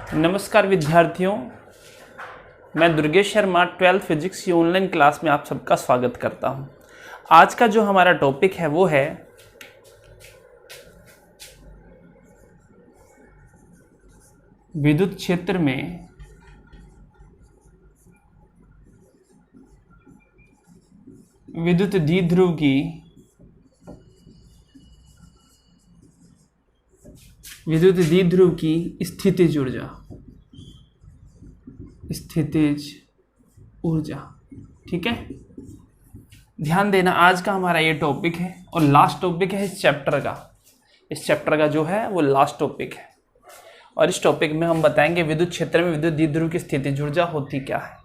नमस्कार विद्यार्थियों, मैं दुर्गेश शर्मा 12th फिजिक्स की ऑनलाइन क्लास में आप सबका स्वागत करता हूं। आज का जो हमारा टॉपिक है वो है विद्युत क्षेत्र में विद्युत द्विध्रुव की स्थितिज ऊर्जा। ठीक है, ध्यान देना, आज का हमारा ये टॉपिक है और लास्ट टॉपिक है इस चैप्टर का जो है वो लास्ट टॉपिक है। और इस टॉपिक में हम बताएंगे विद्युत क्षेत्र में विद्युत द्विध्रुव की स्थितिज ऊर्जा होती क्या है।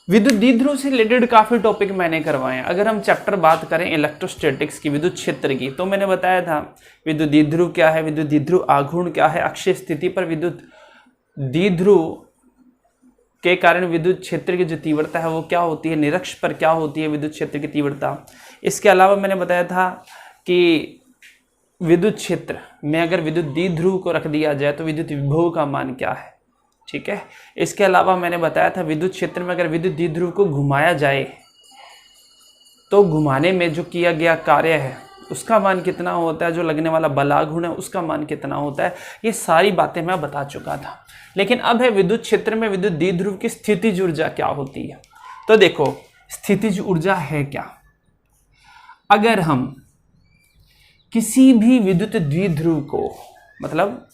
विद्युत द्विध्रुव से रिलेटेड काफी टॉपिक मैंने करवाए हैं। अगर हम चैप्टर बात करें इलेक्ट्रोस्टैटिक्स की, विद्युत क्षेत्र की, तो मैंने बताया था विद्युत द्विध्रुव क्या है, विद्युत द्विध्रुव आघूर्ण क्या है, अक्षीय स्थिति पर विद्युत द्विध्रुव के कारण विद्युत क्षेत्र की जो तीव्रता है वो क्या होती है, निरक्ष पर क्या होती है विद्युत क्षेत्र की तीव्रता। इसके अलावा मैंने बताया था कि विद्युत क्षेत्र में अगर विद्युत द्विध्रुव को रख दिया जाए तो विद्युत विभव का मान क्या है। ठीक है, इसके अलावा मैंने बताया था विद्युत क्षेत्र में अगर विद्युत द्विध्रुव को घुमाया जाए तो घुमाने में जो किया गया कार्य है उसका मान कितना होता है, जो लगने वाला बलाघूर्ण है उसका मान कितना होता है। ये सारी बातें मैं बता चुका था। लेकिन अब है विद्युत क्षेत्र में विद्युत द्विध्रुव की स्थितिज ऊर्जा क्या होती है। तो देखो, स्थितिज ऊर्जा है क्या। अगर हम किसी भी विद्युत द्विध्रुव को, मतलब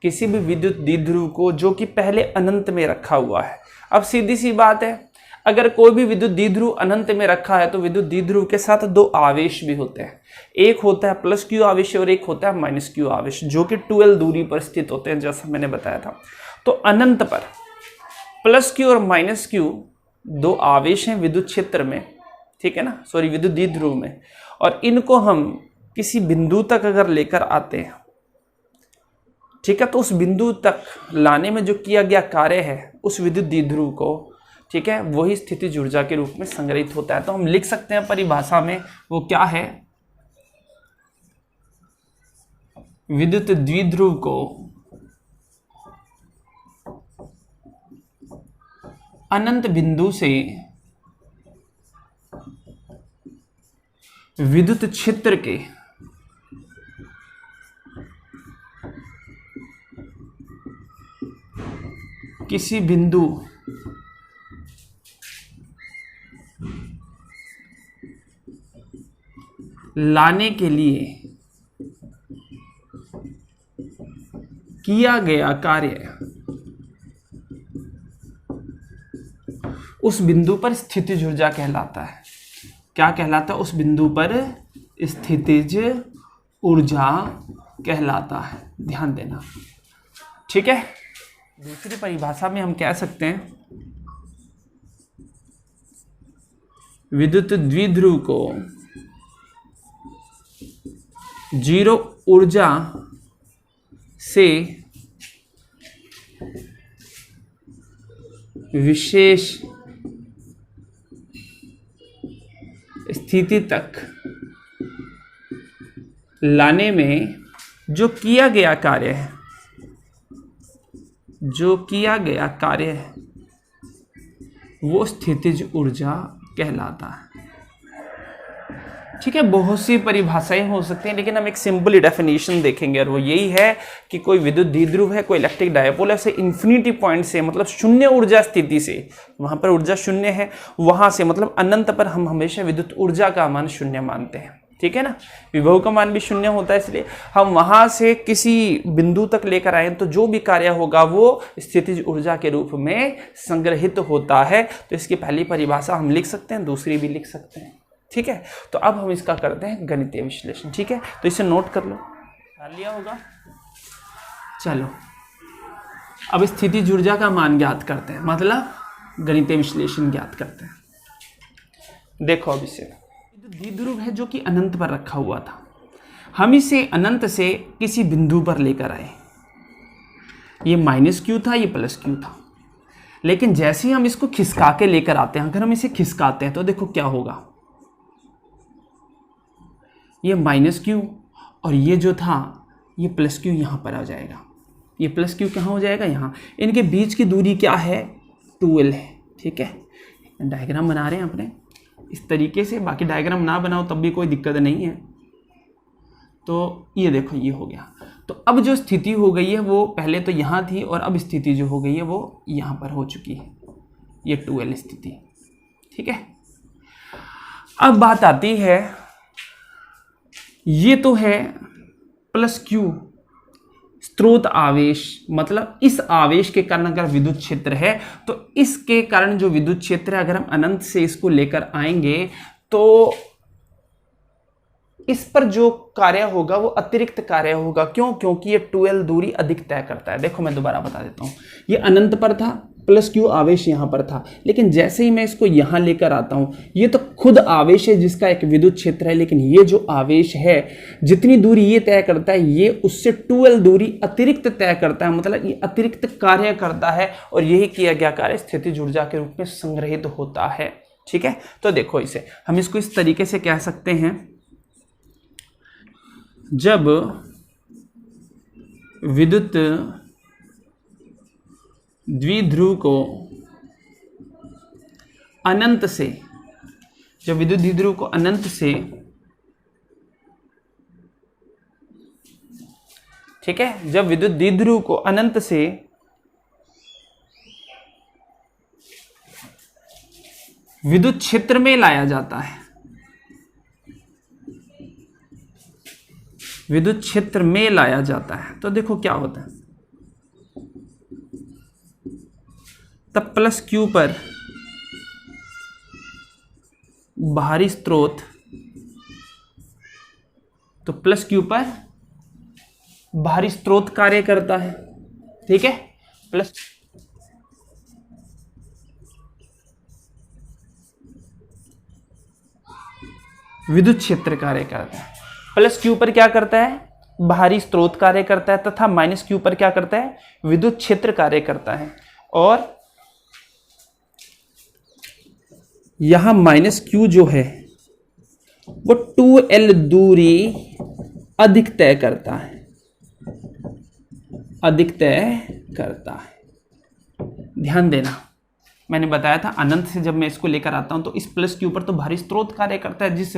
किसी भी विद्युत द्विध्रुव को जो कि पहले अनंत में रखा हुआ है, अब सीधी सी बात है, अगर कोई भी विद्युत द्विध्रुव अनंत में रखा है तो विद्युत द्विध्रुव के साथ दो आवेश भी होते हैं। एक होता है प्लस क्यू आवेश और एक होता है माइनस क्यू आवेश, जो कि 12 दूरी पर स्थित होते हैं, जैसा मैंने बताया था। तो अनंत पर प्लस क्यू और माइनस क्यू दो आवेश हैं विद्युत क्षेत्र में, ठीक है ना, सॉरी विद्युत द्विध्रुव में। और इनको हम किसी बिंदु तक अगर लेकर आते हैं, ठीक है, तो उस बिंदु तक लाने में जो किया गया कार्य है उस विद्युत द्विध्रुव को, ठीक है, वही स्थितिज ऊर्जा के रूप में संग्रहित होता है। तो हम लिख सकते हैं परिभाषा में वो क्या है, विद्युत द्विध्रुव को अनंत बिंदु से विद्युत क्षेत्र के किसी बिंदु लाने के लिए किया गया कार्य उस बिंदु पर स्थितिज ऊर्जा कहलाता है। क्या कहलाता है? उस बिंदु पर स्थितिज ऊर्जा कहलाता है। ध्यान देना, ठीक है। दूसरी परिभाषा में हम कह सकते हैं विद्युत द्विध्रुव को जीरो ऊर्जा से विशेष स्थिति तक लाने में जो किया गया कार्य है वो स्थितिज ऊर्जा कहलाता है। ठीक है, बहुत सी परिभाषाएं हो सकती हैं, लेकिन हम एक सिंपल डेफिनेशन देखेंगे और वो यही है कि कोई विद्युत द्विध्रुव है, कोई इलेक्ट्रिक डायपोल है, से इन्फिनिटी पॉइंट से, मतलब शून्य ऊर्जा स्थिति से, वहां पर ऊर्जा शून्य है, वहां से मतलब अनंत पर हम हमेशा विद्युत ऊर्जा का मान शून्य मानते हैं। ठीक है ना, विभव का मान भी शून्य होता है, इसलिए हम वहां से किसी बिंदु तक लेकर आए तो जो भी कार्य होगा वो स्थितिज ऊर्जा के रूप में संग्रहित होता है। तो इसकी पहली परिभाषा हम लिख सकते हैं, दूसरी भी लिख सकते हैं। ठीक है, तो अब हम इसका करते हैं गणितीय विश्लेषण। ठीक है, तो इसे नोट कर लो, कर लिया होगा। चलो अब स्थितिज ऊर्जा का मान ज्ञात करते हैं, मतलब गणितीय विश्लेषण ज्ञात करते हैं। देखो, अब इसे द्विध्रुव है जो कि अनंत पर रखा हुआ था, हम इसे अनंत से किसी बिंदु पर लेकर आए। ये माइनस क्यू था, ये प्लस क्यू था, लेकिन जैसे ही हम इसको खिसका के लेकर आते हैं, अगर हम इसे खिसकाते हैं तो देखो क्या होगा, ये माइनस क्यू और ये जो था ये प्लस क्यू यहाँ पर आ जाएगा। ये प्लस क्यू कहाँ हो जाएगा, यहाँ। इनके बीच की दूरी क्या है, 12 है। ठीक है, डायग्राम बना रहे हैं अपने इस तरीके से, बाकी डायग्राम ना बनाओ तब भी कोई दिक्कत नहीं है। तो ये देखो ये हो गया। तो अब जो स्थिति हो गई है वो पहले तो यहाँ थी और अब स्थिति जो हो गई है वो यहाँ पर हो चुकी है, ये 12 स्थिति। ठीक है, अब बात आती है, ये तो है प्लस क्यू स्रोत आवेश, मतलब इस आवेश के कारण अगर विद्युत क्षेत्र है तो इसके कारण जो विद्युत क्षेत्र है, अगर हम अनंत से इसको लेकर आएंगे तो इस पर जो कार्य होगा वो अतिरिक्त कार्य होगा। क्यों? क्योंकि ये 12 दूरी अधिक तय करता है। देखो मैं दोबारा बता देता हूं, ये अनंत पर था, प्लस क्यू आवेश यहां पर था, लेकिन जैसे ही मैं इसको यहां लेकर आता हूं, ये तो खुद आवेश है जिसका एक विद्युत क्षेत्र है, लेकिन ये जो आवेश है जितनी दूरी ये तय करता है ये उससे 12 दूरी अतिरिक्त तय करता है, मतलब ये अतिरिक्त कार्य करता है और यही किया गया कार्य स्थितिज ऊर्जा के रूप में संग्रहित होता है। ठीक है, तो देखो इसे हम इसको इस तरीके से कह सकते हैं, जब विद्युत द्विध्रुव को अनंत से, जब विद्युत द्विध्रुव को अनंत से, ठीक है, जब विद्युत द्विध्रुव को अनंत से विद्युत क्षेत्र में लाया जाता है, विद्युत क्षेत्र में लाया जाता है, तो देखो क्या होता है, तब प्लस क्यू पर बाहरी स्रोत, तो प्लस क्यू पर बाहरी स्रोत कार्य करता है। ठीक है, प्लस विद्युत क्षेत्र कार्य करता है, प्लस क्यू पर क्या करता है, बाहरी स्रोत कार्य करता है, तथा माइनस क्यू पर क्या करता है, विद्युत क्षेत्र कार्य करता है। और यहां माइनस क्यू जो है वो 2L दूरी अधिक तय करता है, अधिक तय करता है। ध्यान देना, मैंने बताया था अनंत से जब मैं इसको लेकर आता हूं तो इस प्लस क्यू पर तो भारी स्रोत कार्य करता है, जिस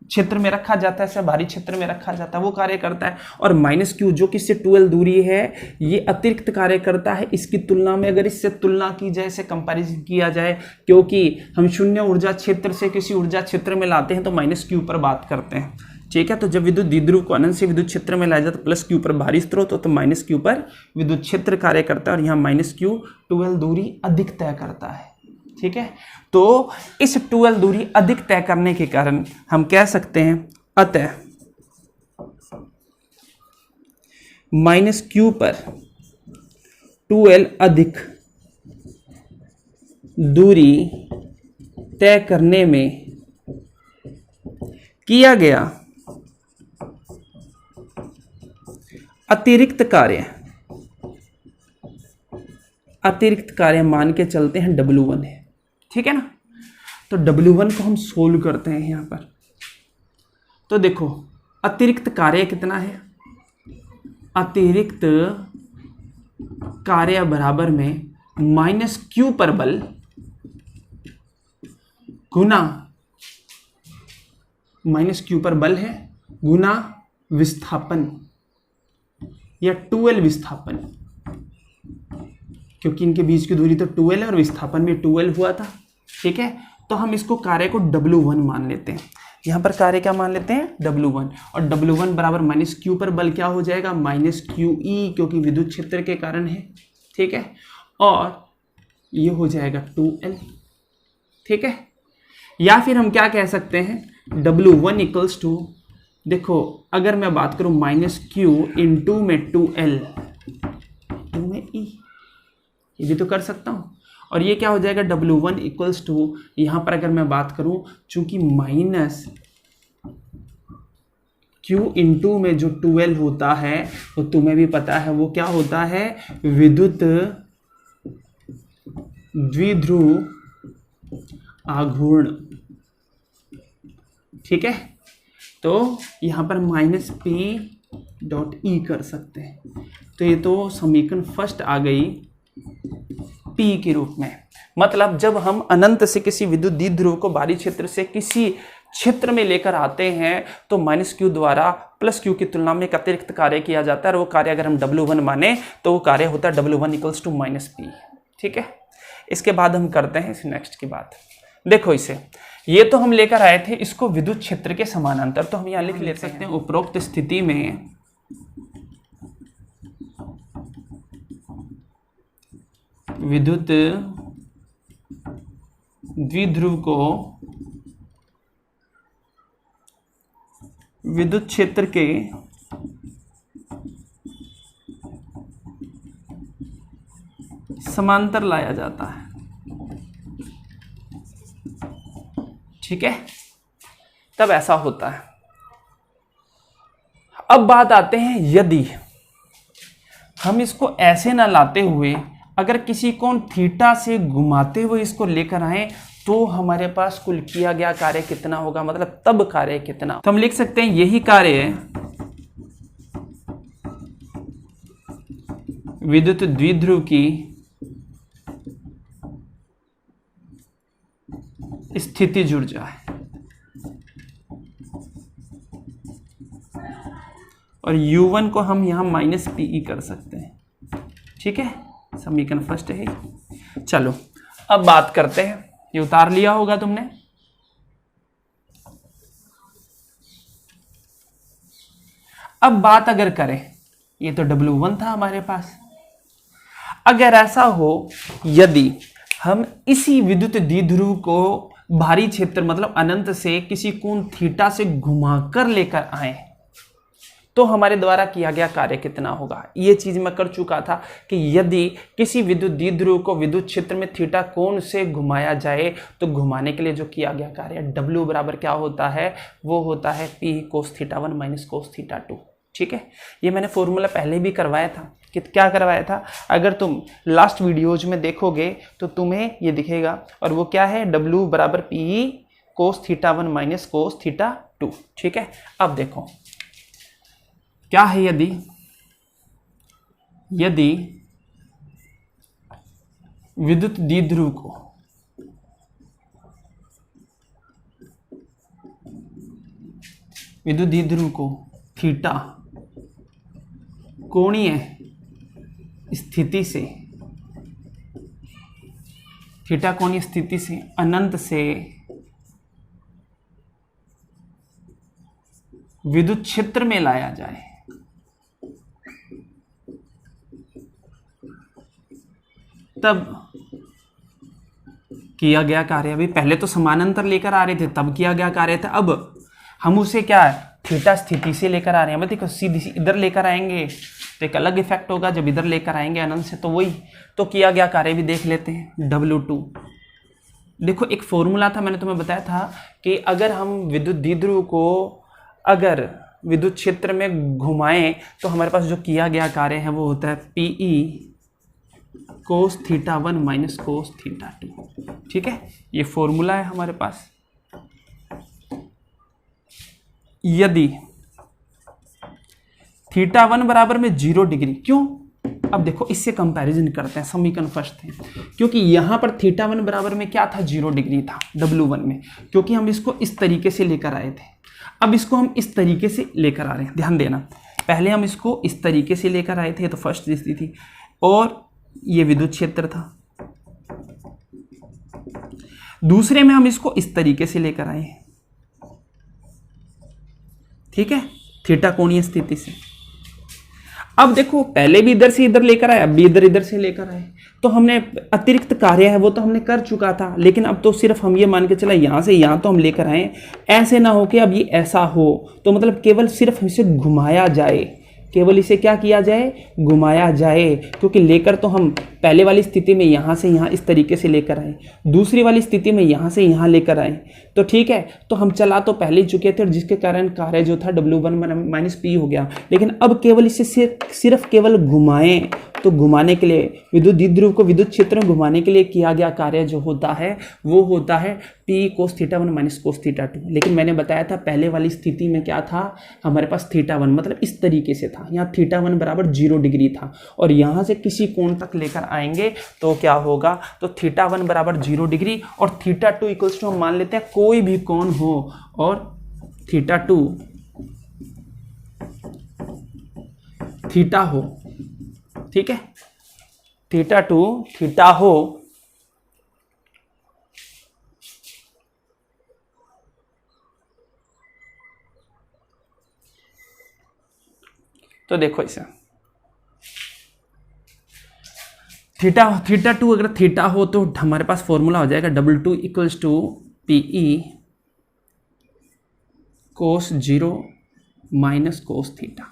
क्षेत्र में रखा जाता है, से भारी क्षेत्र में रखा जाता है, वो कार्य करता है। और माइनस क्यू जो कि इससे 12 दूरी है, ये अतिरिक्त कार्य करता है इसकी तुलना में। अगर इससे तुलना की जाए, इसे कंपैरिजन किया जाए, क्योंकि हम शून्य ऊर्जा क्षेत्र से किसी ऊर्जा क्षेत्र में लाते हैं तो माइनस क्यू पर बात करते हैं। ठीक है, तो जब विद्युत द्विध्रुव को अनंत से विद्युत क्षेत्र में लाया जाता है, प्लस क्यू पर भारी स्रोत हो तो माइनस क्यू पर विद्युत क्षेत्र कार्य करता है, और यहाँ माइनस क्यू 12 दूरी अधिक तय करता है। ठीक है, तो इस 12 दूरी अधिक तय करने के कारण हम कह सकते हैं, अतः माइनस क्यू पर 2L अधिक दूरी तय करने में किया गया अतिरिक्त कार्य मान के चलते हैं W1 है। ठीक है ना, तो W1 को हम सोल्व करते हैं यहां पर। तो देखो अतिरिक्त कार्य कितना है, अतिरिक्त कार्य बराबर में माइनस क्यू पर बल गुना, माइनस क्यू पर बल है गुना विस्थापन या 2L विस्थापन, क्योंकि इनके बीच की दूरी तो 2L है और विस्थापन भी 2L हुआ था। ठीक है, तो हम इसको कार्य को W1 मान लेते हैं। यहां पर कार्य क्या मान लेते हैं, W1, और W1 बराबर माइनस क्यू पर बल क्या हो जाएगा, माइनस QE, क्योंकि विद्युत क्षेत्र के कारण है। ठीक है, और ये हो जाएगा 2L। ठीक है, या फिर हम क्या कह सकते हैं, W1 इक्वल्स टू, देखो अगर मैं बात करूं माइनस क्यू इंटू में 2L, 2 में E, ये भी तो कर सकता हूं। और ये क्या हो जाएगा, W1 इक्वल्स टू, यहां पर अगर मैं बात करूं, चूंकि माइनस Q इंटू में जो 2L होता है वो तुम्हें भी पता है वो क्या होता है, विद्युत द्विध्रुव आघूर्ण। ठीक है, तो यहां पर माइनस P डॉट ई कर सकते हैं। तो ये तो समीकरण फर्स्ट आ गई पी के रूप में। मतलब जब हम अनंत से किसी विद्युत द्विध्रुव को बाहरी क्षेत्र से किसी क्षेत्र में लेकर आते हैं तो माइनस क्यू द्वारा प्लस क्यू की तुलना में एक अतिरिक्त कार्य किया जाता है, और वो कार्य अगर हम W1 माने तो वो कार्य होता है W1 equals to minus P. ठीक है, इसके बाद हम करते हैं इस नेक्स्ट की बात। देखो इसे, ये तो हम लेकर आए थे इसको विद्युत क्षेत्र के समानांतर, तो हम यहाँ लिख सकते हैं उपरोक्त स्थिति में विद्युत द्विध्रुव को विद्युत क्षेत्र के समांतर लाया जाता है। ठीक है, तब ऐसा होता है। अब बात आते हैं, यदि हम इसको ऐसे ना लाते हुए अगर किसी कोण थीटा से घुमाते हुए इसको लेकर आए तो हमारे पास कुल किया गया कार्य कितना होगा, मतलब तब कार्य कितना। तो हम लिख सकते हैं यही कार्य विद्युत द्विध्रुव की स्थितिज ऊर्जा है, और U1 को हम यहां माइनस पीई कर सकते हैं। ठीक है, समीकरण फर्स्ट है। चलो अब बात करते हैं, ये उतार लिया होगा तुमने। अब बात अगर करें, ये तो W1 था हमारे पास। अगर ऐसा हो यदि हम इसी विद्युत द्विध्रुव को बाहरी क्षेत्र मतलब अनंत से किसी कोण थीटा से घुमाकर लेकर आए तो हमारे द्वारा किया गया कार्य कितना होगा। ये चीज मैं कर चुका था कि यदि किसी विद्युत द्विध्रुव को विद्युत क्षेत्र में थीटा कोण से घुमाया जाए तो घुमाने के लिए जो किया गया कार्य W बराबर क्या होता है, वो होता है P cos theta 1 minus cos theta 2। ठीक है, ये मैंने फॉर्मूला पहले भी करवाया था कि क्या करवाया था, अगर तुम लास्ट वीडियोज में देखोगे तो तुम्हें ये दिखेगा, और वो क्या है, W बराबर P cos theta 1 minus cos theta 2। ठीक है, अब देखो क्या है, यदि विद्युत द्विध्रुव को थीटा कोणीय स्थिति से अनंत से विद्युत क्षेत्र में लाया जाए तब किया गया कार्य, अभी पहले तो समानांतर लेकर आ रहे थे तब किया गया कार्य था, अब हम उसे क्या है थीटा स्थिति से लेकर आ रहे हैं। देखो सीधी इधर लेकर आएंगे तो एक अलग इफेक्ट होगा, जब इधर लेकर आएंगे अनंत से तो वही, तो किया गया कार्य भी देख लेते हैं W2। देखो एक फॉर्मूला था, मैंने तुम्हें बताया था कि अगर हम विद्युत द्विध्रुव को अगर विद्युत क्षेत्र में घुमाएं तो हमारे पास जो किया गया कार्य है वो होता है PE cos theta 1 minus cos theta 2। ठीक है, ये फॉर्मूला है हमारे पास। यदि थीटा 1 बराबर में 0 डिग्री, क्यों, अब देखो इससे कंपैरिजन करते हैं, समीकरण फर्स्ट है, क्योंकि यहां पर थीटा 1 बराबर में क्या था, 0 डिग्री था W1 में, क्योंकि हम इसको इस तरीके से लेकर आए थे। अब इसको हम इस तरीके से लेकर आ रहे हैं, ध्यान देना, पहले हम इसको इस तरीके से लेकर आए थे, तो फर्स्ट स्थिति थी, और ये विद्युत क्षेत्र था। दूसरे में हम इसको इस तरीके से लेकर आए हैं, ठीक है, थीटा कोणीय स्थिति से। अब देखो पहले भी इधर से इधर लेकर आए, अब भी इधर से लेकर आए, तो हमने अतिरिक्त कार्य है वो तो हमने कर चुका था, लेकिन अब तो सिर्फ हम ये मान के चला यहां से यहां तो हम लेकर आए, ऐसे ना हो कि अब ये ऐसा हो, तो मतलब केवल सिर्फ इसे घुमाया जाए, केवल इसे क्या किया जाए, घुमाया जाए, क्योंकि लेकर तो हम पहले वाली स्थिति में यहाँ से यहाँ इस तरीके से लेकर आए, दूसरी वाली स्थिति में यहाँ से यहाँ लेकर आए, तो ठीक है। तो हम चला तो पहले ही चुके थे और जिसके कारण कार्य जो था W1 माइनस पी हो गया, लेकिन अब केवल इसे सिर्फ केवल घुमाएं, तो घुमाने के लिए विद्युत द्विध्रुव को विद्युत क्षेत्र में घुमाने के लिए किया गया कार्य जो होता है वो होता है P cos θ1 माइनस cos θ2। लेकिन मैंने बताया था पहले वाली स्थिति में क्या था, हमारे पास θ1 मतलब इस तरीके से था, यहाँ θ1 बराबर 0 डिग्री था और यहाँ से किसी कोण तक लेकर आएंगे तो क्या होगा, तो θ1 बराबर 0 डिग्री और θ2 इक्वल्स टू हम मान लेते हैं कोई भी कोण हो और θ2 थीटा हो, ठीक है, θ2 थीटा हो तो देखो इसे θ2 अगर थीटा हो तो हमारे पास फॉर्मूला हो जाएगा W2 equals to PE cos 0 minus cos theta,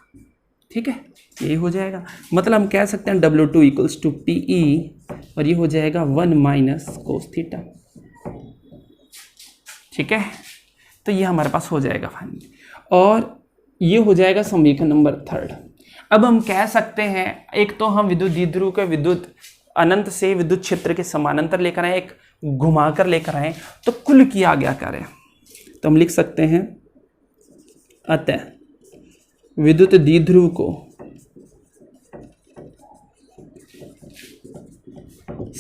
ठीक है, यही हो जाएगा। मतलब हम कह सकते हैं W2 इक्वल्स टू PE और ये हो जाएगा 1 माइनस cos थीटा, ठीक है। तो ये हमारे पास हो जाएगा फाइनली और ये हो जाएगा समीकरण नंबर 3। अब हम कह सकते हैं एक तो हम विद्युत द्विध्रुव के विद्युत अनंत से विद्युत क्षेत्र के समानांतर लेकर आए, एक घुमाकर लेकर आए, तो कुल किया गया कार्य, तो हम लिख सकते हैं अतः विद्युत द्विध्रुव को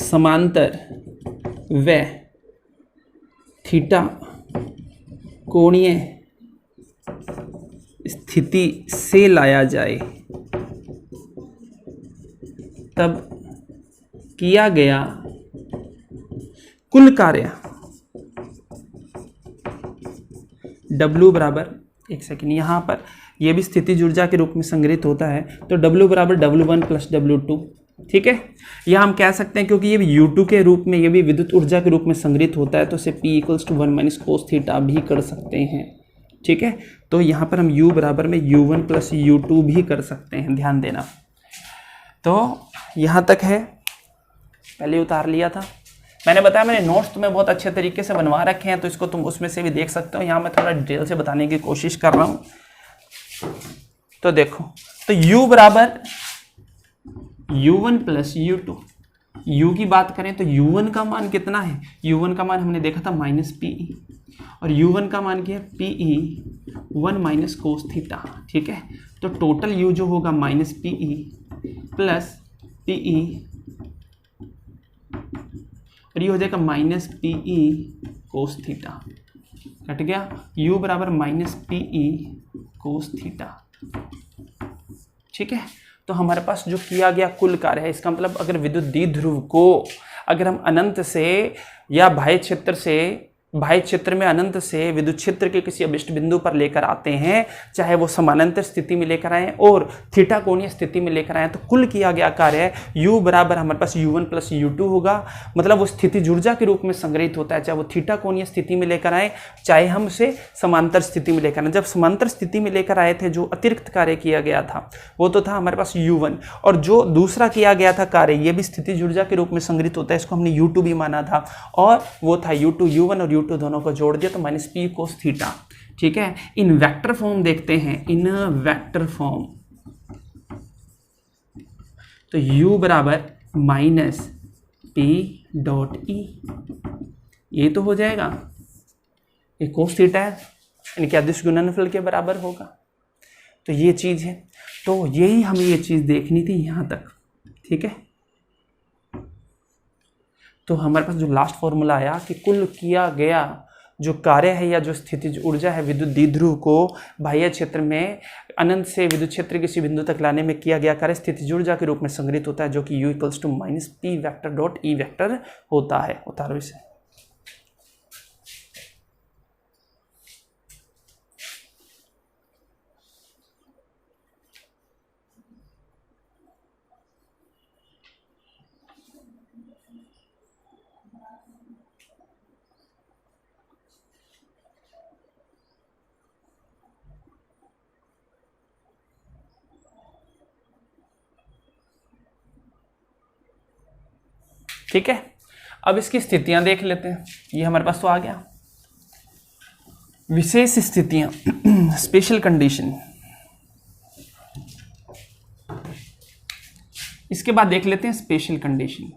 समांतर व थीटा कोणीय स्थिति से लाया जाए तब किया गया कुल कार्य W बराबर, एक सेकेंड, यहाँ पर यह भी स्थितिज ऊर्जा के रूप में संग्रहित होता है, तो W बराबर W1 प्लस W2, ठीक है। यह हम कह सकते हैं क्योंकि ये भी U2 के रूप में, ये भी विद्युत ऊर्जा के रूप में संग्रहित होता है, तो इसे P equals to 1 minus cos theta भी कर सकते हैं, ठीक है। तो यहाँ पर हम U बराबर में U1 प्लस U2 भी कर सकते हैं, ध्यान देना। तो यहाँ तक है, पहले उतार लिया था मैंने, बताया मैंने नोट्स तुम्हें बहुत अच्छे तरीके से बनवा रखे हैं, तो इसको तुम उसमें से भी देख सकते हो। यहाँ मैं थोड़ा डिटेल से बताने की कोशिश कर रहा हूँ। तो देखो, तो U बराबर U1 प्लस U2, U की बात करें तो U1 का मान कितना है, U1 का मान हमने देखा था माइनस PE और U1 का मान क्या है PE 1 माइनस कोस थीटा, ठीक है। तो टोटल U जो होगा माइनस PE प्लस PE और ये हो जाएगा minus PE cos theta, cut गया। U बराबर माइनस PE कोस थीटा, ठीक है। तो हमारे पास जो किया गया कुल कार्य है, इसका मतलब अगर विद्युत द्विध्रुव को अगर हम अनंत से या बाह्य क्षेत्र में अनंत से विद्युत क्षेत्र के किसी अभिष्ट बिंदु पर लेकर आते हैं, चाहे वो समानांतर स्थिति में लेकर आए और थीटा कोणीय स्थिति में लेकर आए, तो कुल किया गया कार्य U बराबर हमारे पास U1 प्लस U2 होगा। मतलब वो स्थितिज ऊर्जा के रूप में संग्रहित होता है, चाहे वो थीटा कोणीय स्थिति में लेकर आए, चाहे हम उसे समांतर स्थिति में लेकर आए। जब समांतर स्थिति में लेकर आए थे, जो अतिरिक्त कार्य किया गया था वो तो था हमारे पास U1, और जो दूसरा किया गया था कार्य, ये भी स्थितिज ऊर्जा के रूप में संग्रहित होता है, इसको हमने U2 भी माना था, और वो था U2, U1 और U2 दोनों को जोड़ दिया तो माइनस P कोस थीटा, ठीक है। इन वेक्टर फॉर्म देखते हैं, इन वेक्टर फॉर्म, तो U बराबर माइनस P डॉट E, ये तो हो जाएगा, ये कोस थीटा है, यानी कि अदिश गुणनफल के बराबर होगा। तो ये चीज है, तो यही हमें ये चीज देखनी थी यहां तक, ठीक है। तो हमारे पास जो लास्ट फॉर्मूला आया कि कुल किया गया जो कार्य है या जो स्थितिज ऊर्जा है विद्युत द्विध्रुव को बाह्य क्षेत्र में अनंत से विद्युत क्षेत्र किसी बिंदु तक लाने में किया गया कार्य स्थितिज ऊर्जा के रूप में संग्रहित होता है, जो कि U equals to minus P vector dot E vector होता है। उतारो इसे। ठीक है, अब इसकी स्थितियां देख लेते हैं। ये हमारे पास तो आ गया, विशेष स्थितियां, स्पेशल कंडीशन। इसके बाद देख लेते हैं स्पेशल कंडीशन।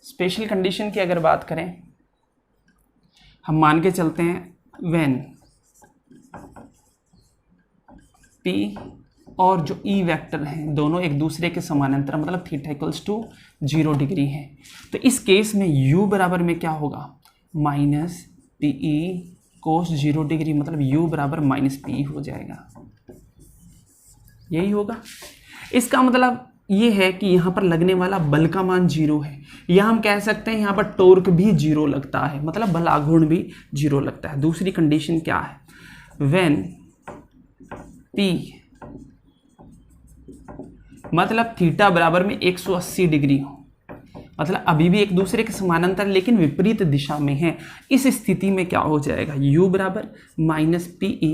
स्पेशल कंडीशन की अगर बात करें, हम मान के चलते हैं व्हेन P और जो E वेक्टर हैं दोनों एक दूसरे के समानांतर, मतलब थीटा इक्वल्स टू 0 डिग्री है, तो इस केस में U बराबर में क्या होगा, माइनस PE कोस 0 डिग्री, मतलब U बराबर माइनस PE हो जाएगा। यही होगा। इसका मतलब ये है कि यहाँ पर लगने वाला बल का मान 0 है, या हम कह सकते हैं यहाँ पर टॉर्क भी 0 लगता है, मतलब बल आघूर्ण भी 0 लगता है। दूसरी कंडीशन क्या है, व्हेन P मतलब थीटा बराबर में 180 डिग्री हो, मतलब अभी भी एक दूसरे के समानांतर लेकिन विपरीत दिशा में है। इस स्थिति में क्या हो जाएगा, U बराबर माइनस PE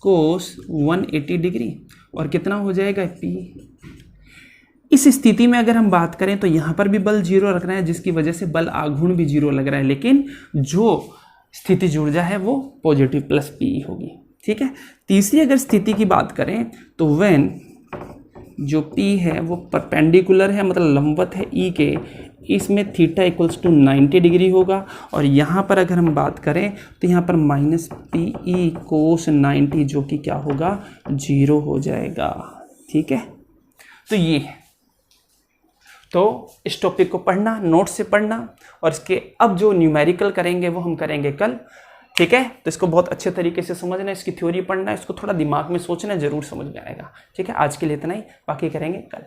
कोस 180 डिग्री, और कितना हो जाएगा P। इस स्थिति में अगर हम बात करें तो यहाँ पर भी बल 0 लग रहा है, जिसकी वजह से बल आघूर्ण भी 0 लग रहा है, लेकिन जो स्थितिज ऊर्जा है वो पॉजिटिव प्लस PE होगी। ठीक है, तीसरी अगर स्थिति की बात करें तो व्हेन जो P है वो परपेंडिकुलर है, मतलब लंबवत है E के, इसमें थीटा इक्वल्स टू 90 डिग्री होगा, और यहाँ पर अगर हम बात करें तो यहाँ पर माइनस PE कोस 90 जो कि क्या होगा, 0 हो जाएगा। ठीक है, तो ये है। तो इस टॉपिक को पढ़ना, नोट से पढ़ना, और इसके अब जो न्यूमेरिकल करेंगे वो हम करेंगे कल। ठीक है, तो इसको बहुत अच्छे तरीके से समझना, इसकी थ्योरी पढ़ना, इसको थोड़ा दिमाग में सोचना, जरूर समझ में आएगा। ठीक है, आज के लिए इतना ही, बाकी करेंगे कल।